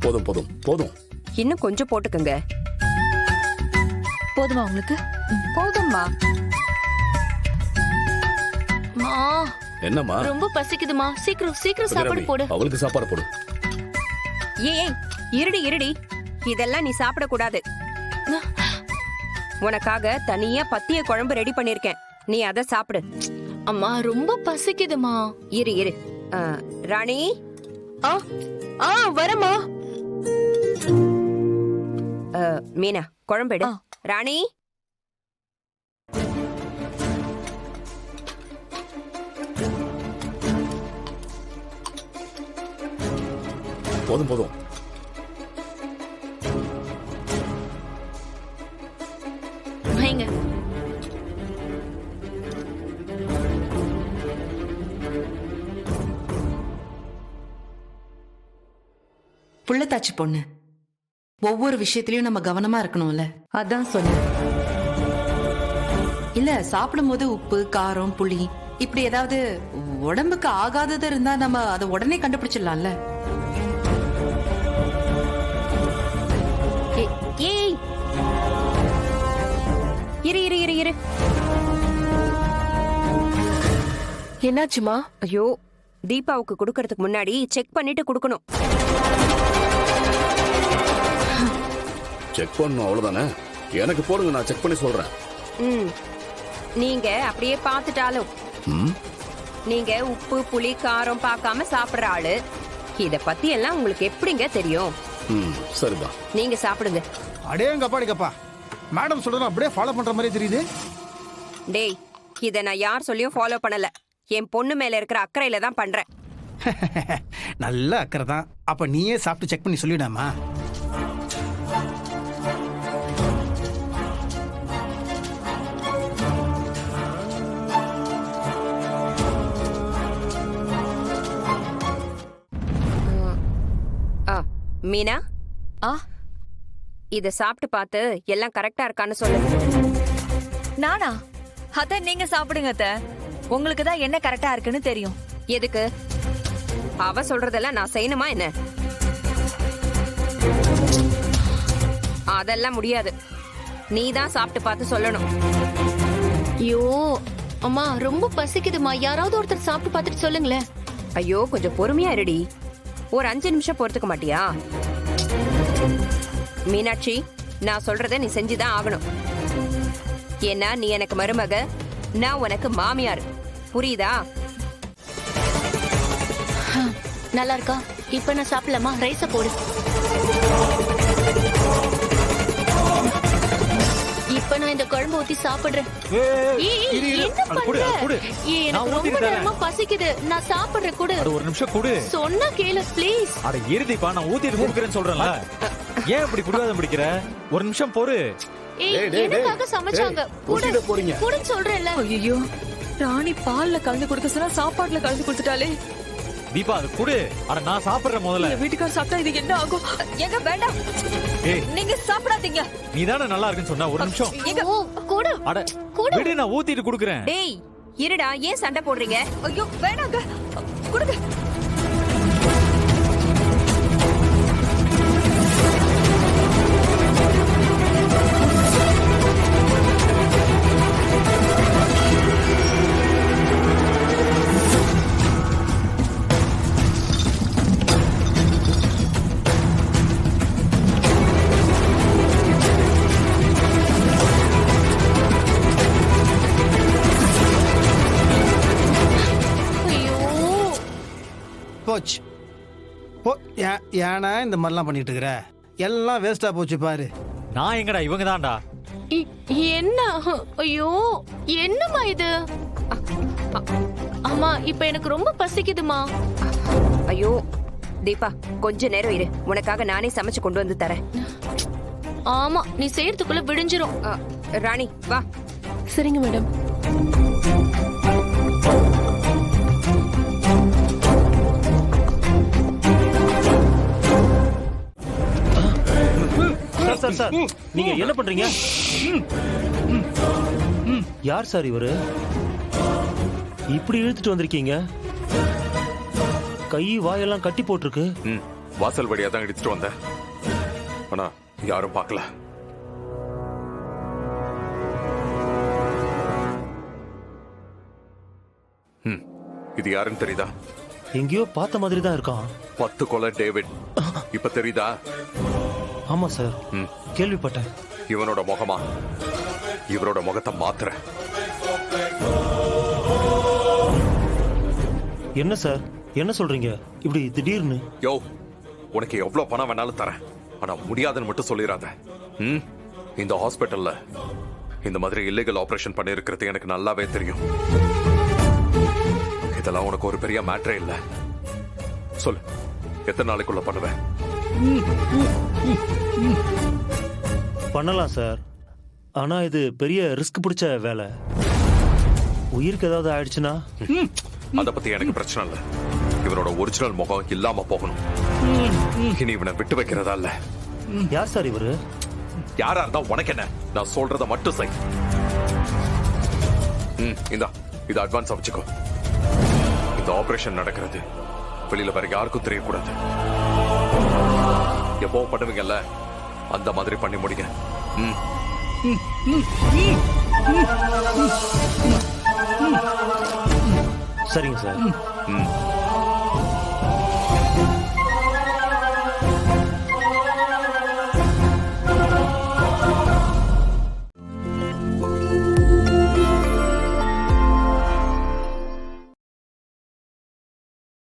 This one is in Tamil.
போதும் போதும் போதும். இன்னும் கொஞ்சம் போட்டுக்கங்க. போதுமா உங்களுக்கு? போதும்மா. மா என்னம்மா? ரொம்ப பசிக்குதுமா, சீக்கிரம் சீக்கிரம் சாப்பாடு போடு. அவளுக்கு சாப்பாடு போடு. ஏய் இருடி இருடி, இதெல்லாம் நீ சாப்பிட கூடாது. உனக்காக தனியா பத்திய குழம்பு ரெடி பண்ணிருக்கேன், நீ அத சாப்பிடு. அம்மா ரொம்ப பசிக்குதுமா. இரு இரு. ராணி. வரமா. மீனா குழம்பு எடு. ராணி. போதும் போதும். வைங்க. புள்ளத்தாச்சி பொண்ணு, ஒவ்வொரு விஷயத்திலயும் நம்ம கவனமா இருக்கணும்ல, அதான் சொன்னேன். இல்ல சாப்பிடும்போது உப்பு காரம் புளி இப்படி ஏதாவது உடம்புக்கு ஆகாதது இருந்தா நம்ம அதை உடனே கண்டுபிடிச்சிடலாம்ல. ஏய் இரு இரு இரு இரு. என்னாச்சுமா? ஐயோ, தீபாவுக்கு கொடுக்கறதுக்கு முன்னாடி செக் பண்ணிட்டு கொடுக்கணும். செக் பண்ணணும் அவ்வளவுதானே. எனக்கு போடுங்க, நான் செக் பண்ணி சொல்றேன். நீங்க அப்படியே பாத்துட்டாலும் நீங்க உப்பு புளி காரம் பார்க்காம சாப்பிடுற ஆளு. இத பத்தி எல்லாம் உங்களுக்கு எப்படிங்க தெரியும்? சரிதான், நீங்க சாப்பிடுங்க. அடேங்கப்பா, மேடம் சொல்றது அப்படியே ஃபாலோ பண்ற மாதிரி தெரியுது. டேய், இத நான் யார் சொல்லியும் ஃபாலோ பண்ணல, என் பொண்ணு மேல இருக்கிற அக்கறையில தான் பண்றேன். நல்ல அக்கறை தான். அப்ப நீயே சாப்பிட்டு செக் பண்ணி சொல்லிடாமா? மீனா, இத சாப்பிட்டு பார்த்து எல்லாம் கரெக்டா இருக்கான்னு சொல்லு. நானா? அத நீங்க சாப்பிடுங்க அத்த, உங்களுக்கு தான் என்ன கரெக்டா இருக்குன்னு தெரியும். எதுக்கு? அவ சொல்றதெல்லாம் நான் செய்யணுமா என்ன? அதெல்லாம் முடியாது, நீ தான் சாப்பிட்டு பார்த்து சொல்லணும். ஐயோ அம்மா ரொம்ப பசிக்குதுமா, யாராவது ஒருத்தர் சாப்பிட்டு பார்த்துட்டு சொல்லுங்களேன். ஐயோ கொஞ்சம் பொறுமையா இருடி, ஒரு 5 நிமிஷம் பொறுத்துக்க மாட்டியா? மீனாட்சி, நான் சொல்றத நீ செஞ்சுதான் ஆகணும். ஏன்னா நீ எனக்கு மருமக, நான் உனக்கு மாமியார், புரியுதா? நல்லா இருக்கா? இப்ப நான் சாப்பிடலாமா? ரைஸ போடு. இப்ப நான் இந்த குழம்பு ஊத்தி சாப்பிடுறேன். என்ன பண்ற? எனக்கு ரொம்ப நேரமா பசிக்குது, நான் சாப்பிடுறேன். குடு. ஒரு நிமிஷம் குடு. சொன்னா கேளு ப்ளீஸ். அட இருதிப்பா, நான் ஊத்திட்டு குடுக்குறேன்னு சொல்றேன்ல. ஏன் இப்படி குடிவாதம் பிடிக்கிற? ஒரு நிமிஷம் பொறு. எனக்காக சமைச்சாங்க. குடு குடுன்னு சொல்றேன்ல. ஐயோ, ராணி பால்ல கலந்து கொடுக்க சொன்னா சாப்பாடுல கலந்து கொடுத்துட்டாலே. தீபா அது குடு. அட நான் சாப்பிடுறேன் முதல்ல. வீட்டுக்கார சாப்பிட்டா இது என்ன ஆகும்? எங்க வேண்டாம், நீங்க சாப்பிடாதீங்க. நீதானே நல்லா இருக்குன்னு சொன்ன. ஒரு நிமிஷம். குடு. அட விடு, நான் ஊத்திட்டு குடுக்குறேன். டேய் இருடா, ஏன் சண்டை போடுறீங்க? ஐயோ வேணாங்க, கொடுங்க. போச்சு. ஏன்னா இந்த மாதிரிலாம் பண்ணிட்டு இருக்கிற? எல்லாம் வேஸ்டா போச்சு பாரு. நான் எங்கடா, இவங்க தான்டா. என்ன? ஐயோ என்னம்மா இது? அம்மா இப்ப எனக்கு ரொம்ப பசிக்குதுமா. ஐயோ தீபா, கொஞ்ச நேரம் இரு, உனக்காக நானே சமைச்சு கொண்டு வந்து தரேன். ஆமா, நீ செய்யறதுக்குள்ள விடிஞ்சிரும். ராணி வா. சரிங்க மேடம். சார் சார், நீங்க என்ன பண்றீங்க? யார் சார் இவரு? இப்படி இழுத்துட்டு வந்திருக்கீங்க? கை வாயெல்லாம் கட்டி போட்டிருக்கு. வாசல் வழியா தான் இடிச்சிட்டு வந்தேன். ஆனா யாரும் பார்க்கல. இது யாருன்னு தெரியுதா? எங்கேயோ பார்த்த மாதிரி தான் இருக்கான். 10 கொலை டேவிட். இப்ப தெரியுதா? ஆமா சார், கேள்விப்பட்டேன். இவனோட முகமா? இவரோட முகத்தை மாத்துற. என்ன சார், என்ன சொல்றீங்க இப்படி திடீர்னு? யோ, உனக்கு எவ்வளவு பணம் வேணாலும் தரேன். ஆனா முடியாதுன்னு மட்டும் சொல்லிடாத. இந்த ஹாஸ்பிட்டல்ல இந்த மாதிரி இல்லீகல் ஆபரேஷன் பண்ணிருக்கிறது எனக்கு நல்லாவே தெரியும். இதெல்லாம் உனக்கு ஒரு பெரிய மேட்டரே இல்ல. சொல்லு, எத்தனை நாளைக்குள்ள பண்ணுவேன்? பண்ணலாம் சார், ஆனா இது பெரிய ரிஸ்க் பிடிச்ச வேலை. உயிருக்கு ஏதாவது ஆயிடுச்சுன்னா? அத பத்தி எனக்கு பிரச்சனை இல்ல. இவனோட ஒரிஜினல் முகம் இல்லாம போகணும். இனி இவனை விட்டு வைக்கிறதா இல்ல. யார் சார் இவரு? யாரா இருந்தா உனக்கு என்ன? நான் சொல்றத மட்டும் செய். இந்தா, இது அட்வான்ஸ் வச்சுக்கோ. இந்த ஆபரேஷன் நடக்கிறது வெளியில வேற யாருக்கும் தெரியக்கூடாது. எப்போ பண்ணுவீங்கல்ல, அந்த மாதிரி பண்ணி முடிங்க. சரிங்க சார்.